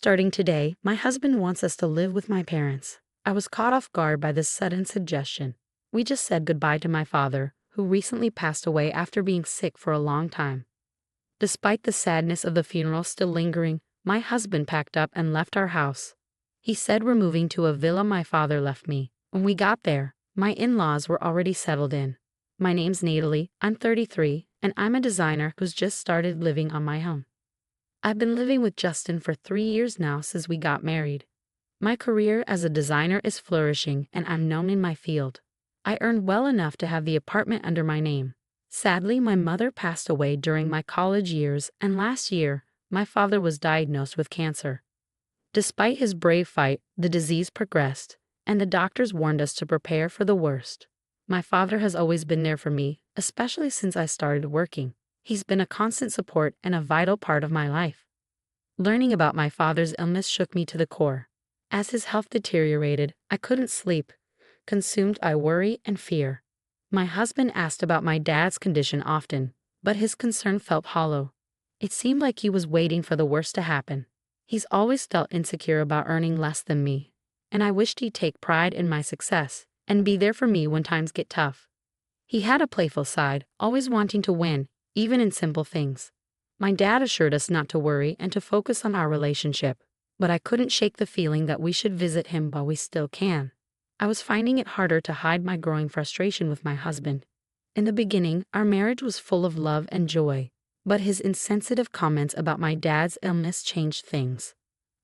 Starting today, my husband wants us to live with my parents. I was caught off guard by this sudden suggestion. We just said goodbye to my father, who recently passed away after being sick for a long time. Despite the sadness of the funeral still lingering, my husband packed up and left our house. He said we're moving to a villa my father left me. When we got there, my in-laws were already settled in. My name's Natalie, I'm 33, and I'm a designer who's just started living on my own. I've been living with Justin for 3 years now since we got married. My career as a designer is flourishing and I'm known in my field. I earned well enough to have the apartment under my name. Sadly, my mother passed away during my college years, and last year, my father was diagnosed with cancer. Despite his brave fight, the disease progressed, and the doctors warned us to prepare for the worst. My father has always been there for me, especially since I started working. He's been a constant support and a vital part of my life. Learning about my father's illness shook me to the core. As his health deteriorated, I couldn't sleep, consumed by worry and fear. My husband asked about my dad's condition often, but his concern felt hollow. It seemed like he was waiting for the worst to happen. He's always felt insecure about earning less than me, and I wished he'd take pride in my success and be there for me when times get tough. He had a playful side, always wanting to win, even in simple things. My dad assured us not to worry and to focus on our relationship, but I couldn't shake the feeling that we should visit him while we still can. I was finding it harder to hide my growing frustration with my husband. In the beginning, our marriage was full of love and joy, but his insensitive comments about my dad's illness changed things.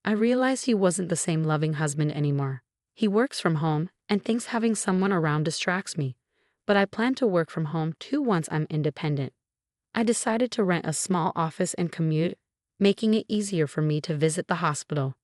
I realized he wasn't the same loving husband anymore. He works from home and thinks having someone around distracts me, but I plan to work from home too once I'm independent. I decided to rent a small office and commute, making it easier for me to visit the hospital.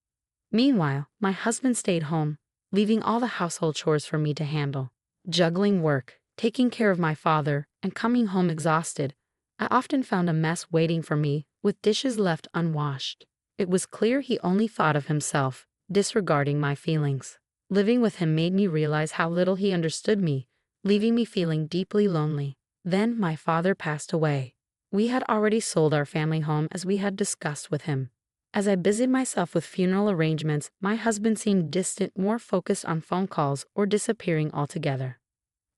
Meanwhile, my husband stayed home, leaving all the household chores for me to handle. Juggling work, taking care of my father, and coming home exhausted, I often found a mess waiting for me, with dishes left unwashed. It was clear he only thought of himself, disregarding my feelings. Living with him made me realize how little he understood me, leaving me feeling deeply lonely. Then my father passed away. We had already sold our family home as we had discussed with him. As I busied myself with funeral arrangements, my husband seemed distant, more focused on phone calls or disappearing altogether.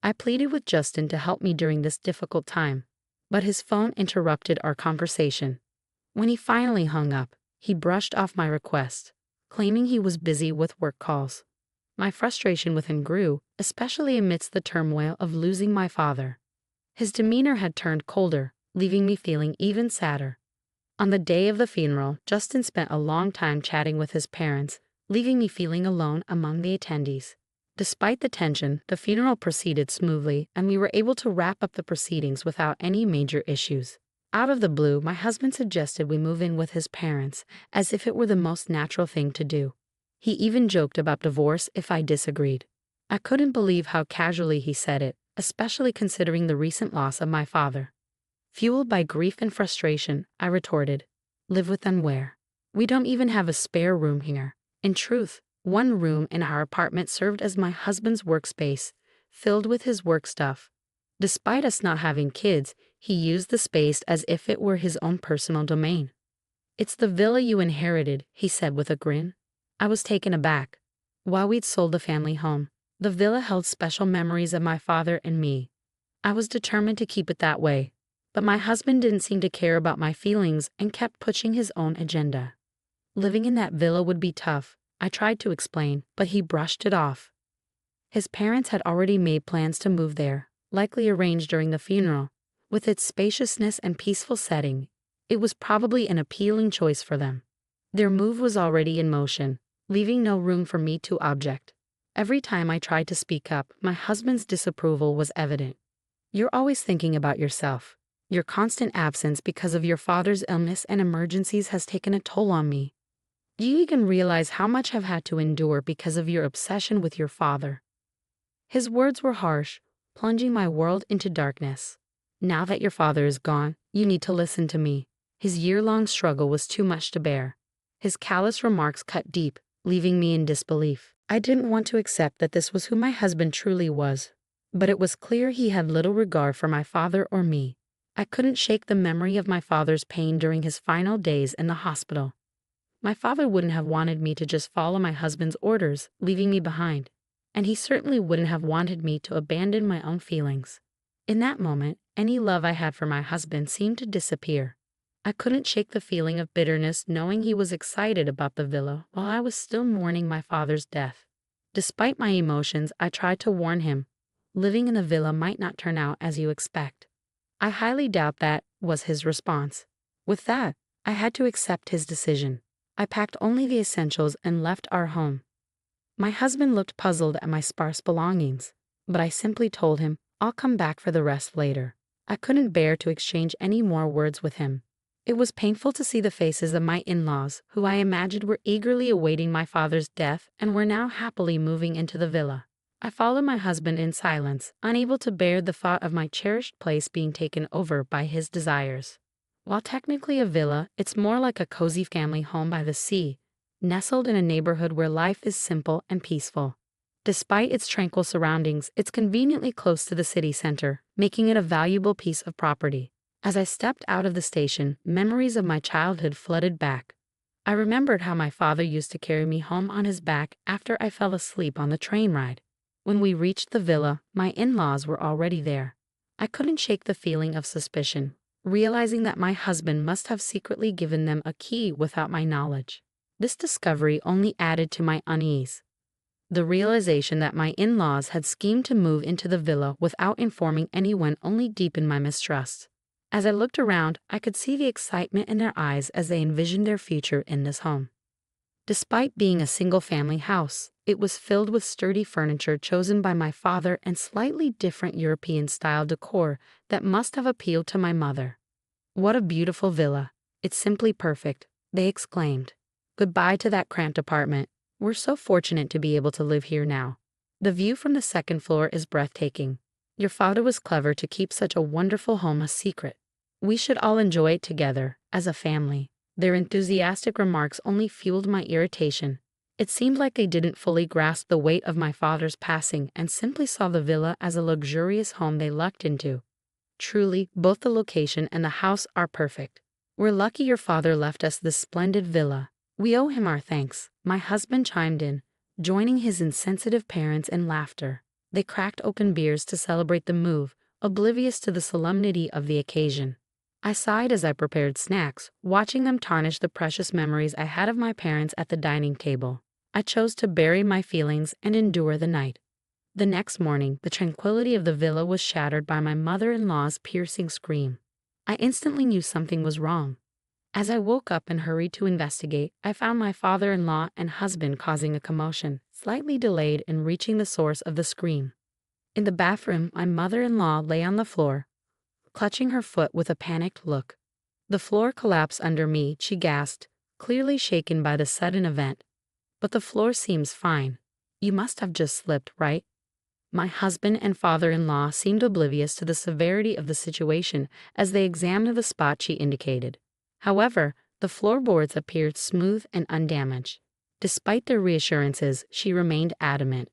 I pleaded with Justin to help me during this difficult time, but his phone interrupted our conversation. When he finally hung up, he brushed off my request, claiming he was busy with work calls. My frustration with him grew, especially amidst the turmoil of losing my father. His demeanor had turned colder, leaving me feeling even sadder. On the day of the funeral, Justin spent a long time chatting with his parents, leaving me feeling alone among the attendees. Despite the tension, the funeral proceeded smoothly, and we were able to wrap up the proceedings without any major issues. Out of the blue, my husband suggested we move in with his parents, as if it were the most natural thing to do. He even joked about divorce if I disagreed. I couldn't believe how casually he said it, especially considering the recent loss of my father. Fueled by grief and frustration, I retorted, "Live with them where? We don't even have a spare room here." In truth, one room in our apartment served as my husband's workspace, filled with his work stuff. Despite us not having kids, he used the space as if it were his own personal domain. "It's the villa you inherited," he said with a grin. I was taken aback. While we'd sold the family home, the villa held special memories of my father and me. I was determined to keep it that way. But my husband didn't seem to care about my feelings and kept pushing his own agenda. Living in that villa would be tough, I tried to explain, but he brushed it off. His parents had already made plans to move there, likely arranged during the funeral. With its spaciousness and peaceful setting, it was probably an appealing choice for them. Their move was already in motion, leaving no room for me to object. Every time I tried to speak up, my husband's disapproval was evident. "You're always thinking about yourself. Your constant absence because of your father's illness and emergencies has taken a toll on me. Do you even realize how much I've had to endure because of your obsession with your father?" His words were harsh, plunging my world into darkness. "Now that your father is gone, you need to listen to me." His year-long struggle was too much to bear. His callous remarks cut deep, leaving me in disbelief. I didn't want to accept that this was who my husband truly was, but it was clear he had little regard for my father or me. I couldn't shake the memory of my father's pain during his final days in the hospital. My father wouldn't have wanted me to just follow my husband's orders, leaving me behind. And he certainly wouldn't have wanted me to abandon my own feelings. In that moment, any love I had for my husband seemed to disappear. I couldn't shake the feeling of bitterness knowing he was excited about the villa while I was still mourning my father's death. Despite my emotions, I tried to warn him. Living in a villa might not turn out as you expect. I highly doubt that, was his response. With that, I had to accept his decision. I packed only the essentials and left our home. My husband looked puzzled at my sparse belongings, but I simply told him, I'll come back for the rest later. I couldn't bear to exchange any more words with him. It was painful to see the faces of my in-laws, who I imagined were eagerly awaiting my father's death and were now happily moving into the villa. I followed my husband in silence, unable to bear the thought of my cherished place being taken over by his desires. While technically a villa, it's more like a cozy family home by the sea, nestled in a neighborhood where life is simple and peaceful. Despite its tranquil surroundings, it's conveniently close to the city center, making it a valuable piece of property. As I stepped out of the station, memories of my childhood flooded back. I remembered how my father used to carry me home on his back after I fell asleep on the train ride. When we reached the villa, my in-laws were already there. I couldn't shake the feeling of suspicion, realizing that my husband must have secretly given them a key without my knowledge. This discovery only added to my unease. The realization that my in-laws had schemed to move into the villa without informing anyone only deepened my mistrust. As I looked around, I could see the excitement in their eyes as they envisioned their future in this home. Despite being a single-family house, it was filled with sturdy furniture chosen by my father and slightly different European-style decor that must have appealed to my mother. "What a beautiful villa. It's simply perfect," they exclaimed. "Goodbye to that cramped apartment. We're so fortunate to be able to live here now. The view from the second floor is breathtaking. Your father was clever to keep such a wonderful home a secret. We should all enjoy it together, as a family." Their enthusiastic remarks only fueled my irritation. It seemed like they didn't fully grasp the weight of my father's passing and simply saw the villa as a luxurious home they lucked into. Truly, both the location and the house are perfect. "We're lucky your father left us this splendid villa. We owe him our thanks," my husband chimed in, joining his insensitive parents in laughter. They cracked open beers to celebrate the move, oblivious to the solemnity of the occasion. I sighed as I prepared snacks, watching them tarnish the precious memories I had of my parents at the dining table. I chose to bury my feelings and endure the night. The next morning, the tranquility of the villa was shattered by my mother-in-law's piercing scream. I instantly knew something was wrong. As I woke up and hurried to investigate, I found my father-in-law and husband causing a commotion, slightly delayed in reaching the source of the scream. In the bathroom, my mother-in-law lay on the floor, clutching her foot with a panicked look. "The floor collapsed under me," she gasped, clearly shaken by the sudden event. "But the floor seems fine. You must have just slipped, right?" My husband and father-in-law seemed oblivious to the severity of the situation as they examined the spot she indicated. However, the floorboards appeared smooth and undamaged. Despite their reassurances, she remained adamant.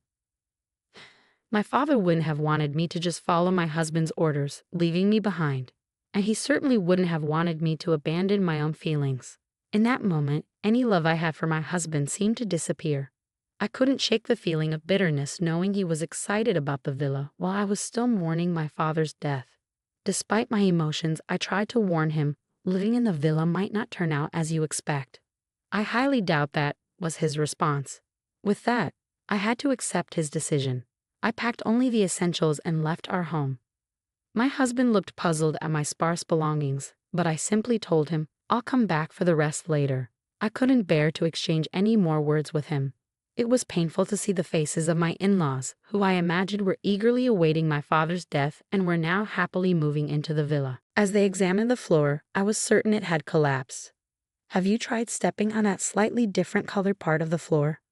"My father wouldn't have wanted me to just follow my husband's orders, leaving me behind. And he certainly wouldn't have wanted me to abandon my own feelings." In that moment, any love I had for my husband seemed to disappear. I couldn't shake the feeling of bitterness knowing he was excited about the villa while I was still mourning my father's death. Despite my emotions, I tried to warn him, living in the villa might not turn out as you expect. "I highly doubt that," was his response. With that, I had to accept his decision. I packed only the essentials and left our home. My husband looked puzzled at my sparse belongings, but I simply told him, I'll come back for the rest later. I couldn't bear to exchange any more words with him. It was painful to see the faces of my in-laws, who I imagined were eagerly awaiting my father's death and were now happily moving into the villa. As they examined the floor, I was certain it had collapsed. "Have you tried stepping on that slightly different colored part of the floor?"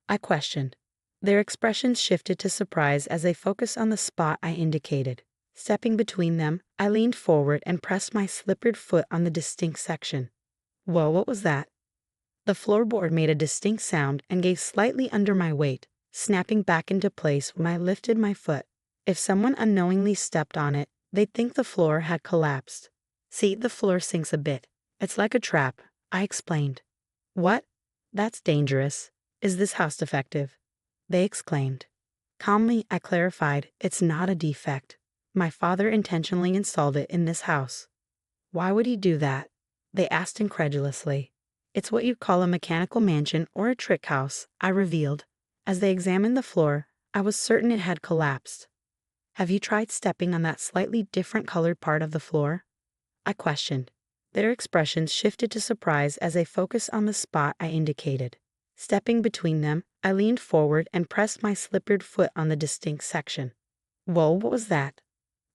I questioned. Their expressions shifted to surprise as they focused on the spot I indicated. Stepping between them, I leaned forward and pressed my slippered foot on the distinct section. Whoa, what was that? The floorboard made a distinct sound and gave slightly under my weight, snapping back into place when I lifted my foot. If someone unknowingly stepped on it, they'd think the floor had collapsed. "See, the floor sinks a bit. It's like a trap," I explained. "What?" That's dangerous. Is this house defective? They exclaimed. Calmly, I clarified, it's not a defect. My father intentionally installed it in this house. Why would he do that? They asked incredulously. It's what you'd call a mechanical mansion or a trick house, I revealed. As they examined the floor, I was certain it had collapsed. Have you tried stepping on that slightly different colored part of the floor? I questioned. Their expressions shifted to surprise as they focused on the spot I indicated. Stepping between them, I leaned forward and pressed my slippered foot on the distinct section. Whoa, what was that?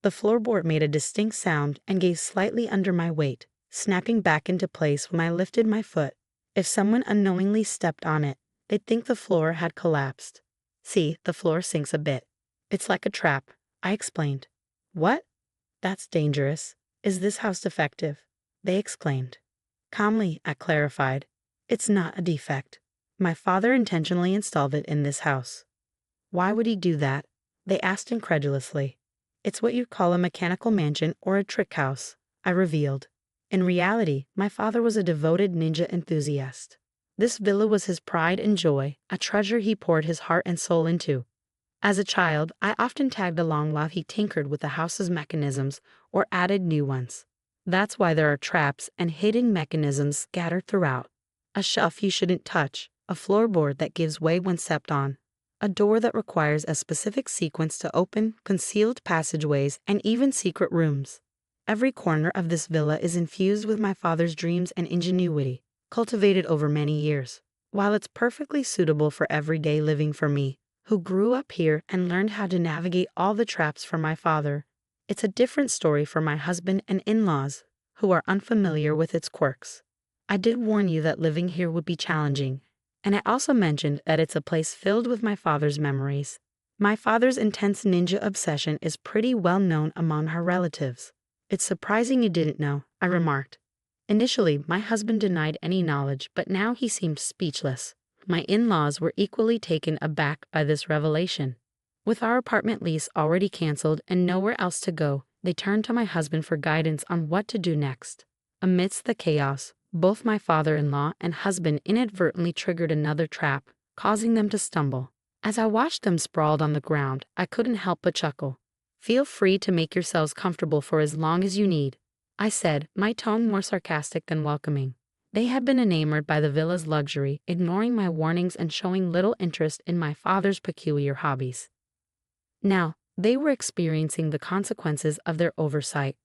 The floorboard made a distinct sound and gave slightly under my weight, snapping back into place when I lifted my foot. If someone unknowingly stepped on it, they'd think the floor had collapsed. See, the floor sinks a bit. It's like a trap, I explained. What? That's dangerous. Is this house defective? They exclaimed. Calmly, I clarified. It's not a defect. My father intentionally installed it in this house. Why would he do that? They asked incredulously. It's what you'd call a mechanical mansion or a trick house, I revealed. In reality, my father was a devoted ninja enthusiast. This villa was his pride and joy, a treasure he poured his heart and soul into. As a child, I often tagged along while he tinkered with the house's mechanisms or added new ones. That's why there are traps and hidden mechanisms scattered throughout. A shelf you shouldn't touch, a floorboard that gives way when stepped on, a door that requires a specific sequence to open, concealed passageways, and even secret rooms. Every corner of this villa is infused with my father's dreams and ingenuity, cultivated over many years. While it's perfectly suitable for everyday living for me, who grew up here and learned how to navigate all the traps from my father, it's a different story for my husband and in-laws, who are unfamiliar with its quirks. I did warn you that living here would be challenging, and I also mentioned that it's a place filled with my father's memories. My father's intense ninja obsession is pretty well known among her relatives. It's surprising you didn't know, I remarked. Initially, my husband denied any knowledge, but now he seemed speechless. My in-laws were equally taken aback by this revelation. With our apartment lease already canceled and nowhere else to go, they turned to my husband for guidance on what to do next. Amidst the chaos, both my father-in-law and husband inadvertently triggered another trap, causing them to stumble. As I watched them sprawled on the ground, I couldn't help but chuckle. Feel free to make yourselves comfortable for as long as you need, I said, my tone more sarcastic than welcoming. They had been enamored by the villa's luxury, ignoring my warnings and showing little interest in my father's peculiar hobbies. Now, they were experiencing the consequences of their oversight.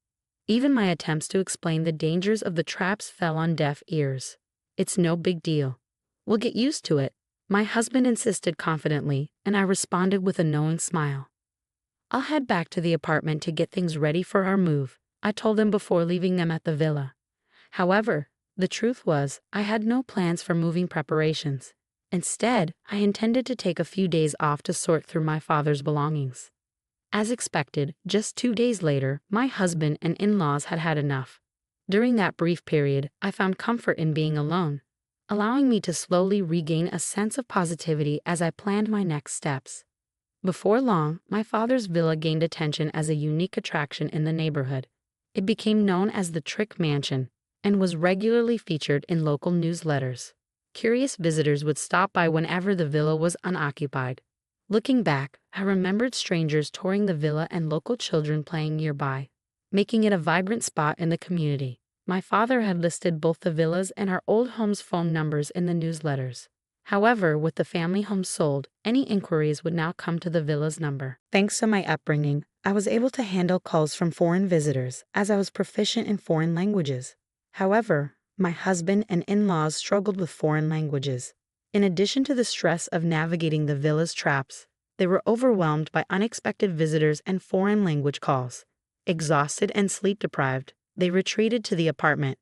Even my attempts to explain the dangers of the traps fell on deaf ears. It's no big deal. We'll get used to it, my husband insisted confidently, and I responded with a knowing smile. I'll head back to the apartment to get things ready for our move, I told them before leaving them at the villa. However, the truth was, I had no plans for moving preparations. Instead, I intended to take a few days off to sort through my father's belongings. As expected, just 2 days later, my husband and in-laws had had enough. During that brief period, I found comfort in being alone, allowing me to slowly regain a sense of positivity as I planned my next steps. Before long, my father's villa gained attention as a unique attraction in the neighborhood. It became known as the Trick Mansion and was regularly featured in local newsletters. Curious visitors would stop by whenever the villa was unoccupied. Looking back, I remembered strangers touring the villa and local children playing nearby, making it a vibrant spot in the community. My father had listed both the villas and our old home's phone numbers in the newsletters. However, with the family home sold, any inquiries would now come to the villa's number. Thanks to my upbringing, I was able to handle calls from foreign visitors as I was proficient in foreign languages. However, my husband and in-laws struggled with foreign languages. In addition to the stress of navigating the villa's traps, they were overwhelmed by unexpected visitors and foreign language calls. Exhausted and sleep-deprived, they retreated to the apartment.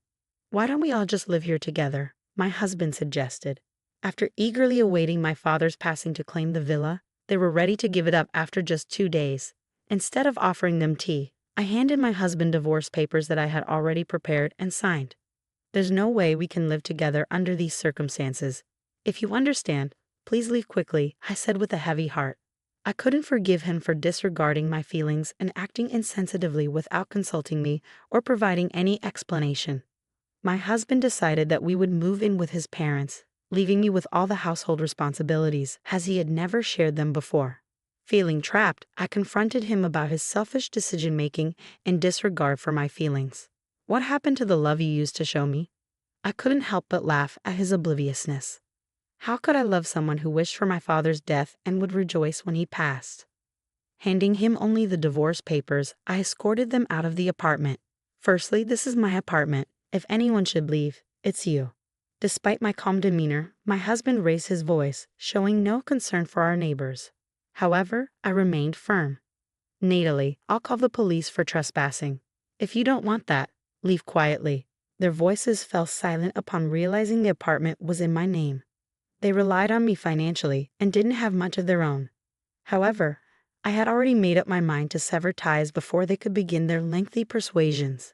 Why don't we all just live here together? My husband suggested. After eagerly awaiting my father's passing to claim the villa, they were ready to give it up after just 2 days. Instead of offering them tea, I handed my husband divorce papers that I had already prepared and signed. There's no way we can live together under these circumstances. If you understand, please leave quickly, I said with a heavy heart. I couldn't forgive him for disregarding my feelings and acting insensitively without consulting me or providing any explanation. My husband decided that we would move in with his parents, leaving me with all the household responsibilities, as he had never shared them before. Feeling trapped, I confronted him about his selfish decision-making and disregard for my feelings. What happened to the love you used to show me? I couldn't help but laugh at his obliviousness. How could I love someone who wished for my father's death and would rejoice when he passed? Handing him only the divorce papers, I escorted them out of the apartment. Firstly, this is my apartment. If anyone should leave, it's you. Despite my calm demeanor, my husband raised his voice, showing no concern for our neighbors. However, I remained firm. Natally, I'll call the police for trespassing. If you don't want that, leave quietly. Their voices fell silent upon realizing the apartment was in my name. They relied on me financially and didn't have much of their own. However, I had already made up my mind to sever ties before they could begin their lengthy persuasions.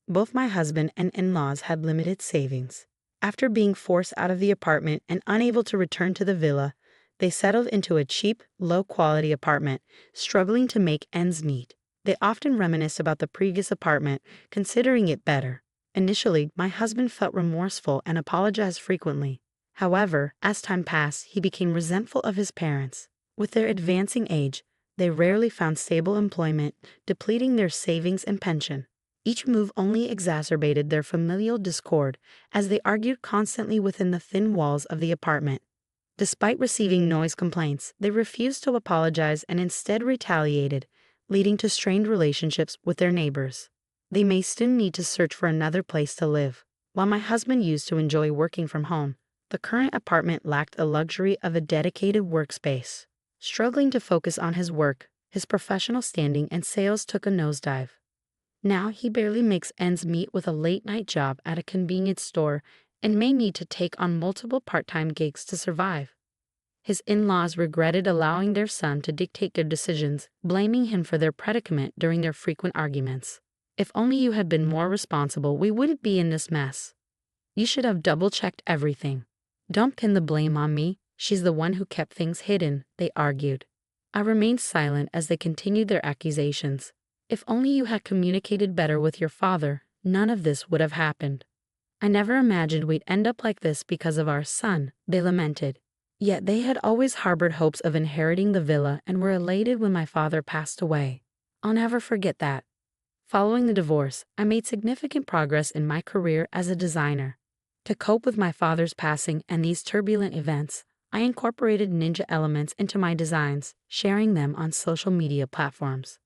Both my husband and in-laws had limited savings. After being forced out of the apartment and unable to return to the villa, they settled into a cheap, low-quality apartment, struggling to make ends meet. They often reminisced about the previous apartment, considering it better. Initially, my husband felt remorseful and apologized frequently. However, as time passed, he became resentful of his parents. With their advancing age, they rarely found stable employment, depleting their savings and pension. Each move only exacerbated their familial discord, as they argued constantly within the thin walls of the apartment. Despite receiving noise complaints, they refused to apologize and instead retaliated, leading to strained relationships with their neighbors. They may soon need to search for another place to live. While my husband used to enjoy working from home, the current apartment lacked the luxury of a dedicated workspace. Struggling to focus on his work, his professional standing and sales took a nosedive. Now he barely makes ends meet with a late-night job at a convenience store and may need to take on multiple part-time gigs to survive. His in-laws regretted allowing their son to dictate their decisions, blaming him for their predicament during their frequent arguments. If only you had been more responsible, we wouldn't be in this mess. You should have double-checked everything. Don't pin the blame on me. She's the one who kept things hidden, they argued. I remained silent as they continued their accusations. If only you had communicated better with your father, none of this would have happened. I never imagined we'd end up like this because of our son, they lamented. Yet they had always harbored hopes of inheriting the villa and were elated when my father passed away. I'll never forget that. Following the divorce, I made significant progress in my career as a designer. To cope with my father's passing and these turbulent events, I incorporated ninja elements into my designs, sharing them on social media platforms.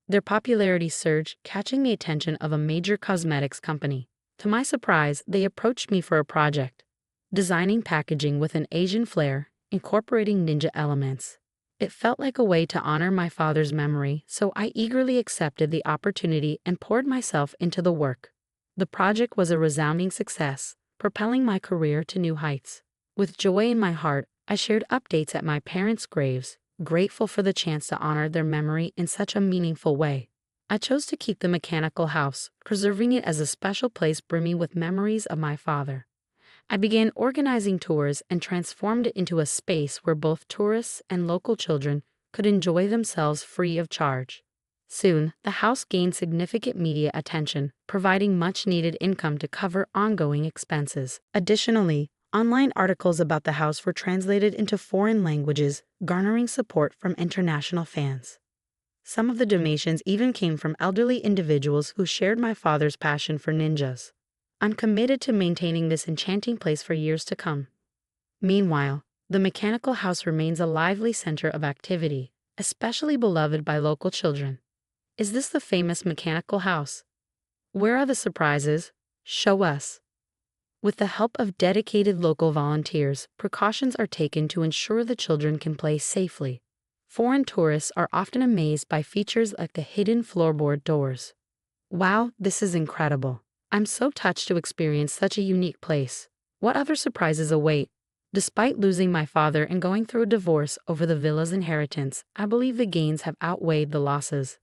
Their popularity surged, catching the attention of a major cosmetics company. To my surprise, they approached me for a project, designing packaging with an Asian flair, incorporating ninja elements. It felt like a way to honor my father's memory, so I eagerly accepted the opportunity and poured myself into the work. The project was a resounding success, propelling my career to new heights. With joy in my heart, I shared updates at my parents' graves, grateful for the chance to honor their memory in such a meaningful way. I chose to keep the mechanical house, preserving it as a special place brimming with memories of my father. I began organizing tours and transformed it into a space where both tourists and local children could enjoy themselves free of charge. Soon, the house gained significant media attention, providing much-needed income to cover ongoing expenses. Additionally, online articles about the house were translated into foreign languages, garnering support from international fans. Some of the donations even came from elderly individuals who shared my father's passion for ninjas. I'm committed to maintaining this enchanting place for years to come. Meanwhile, the mechanical house remains a lively center of activity, especially beloved by local children. Is this the famous mechanical house? Where are the surprises? Show us. With the help of dedicated local volunteers, precautions are taken to ensure the children can play safely. Foreign tourists are often amazed by features like the hidden floorboard doors. Wow, this is incredible. I'm so touched to experience such a unique place. What other surprises await? Despite losing my father and going through a divorce over the villa's inheritance, I believe the gains have outweighed the losses.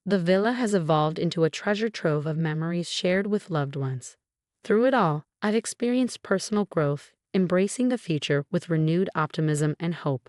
The villa has evolved into a treasure trove of memories shared with loved ones. Through it all, I've experienced personal growth, embracing the future with renewed optimism and hope.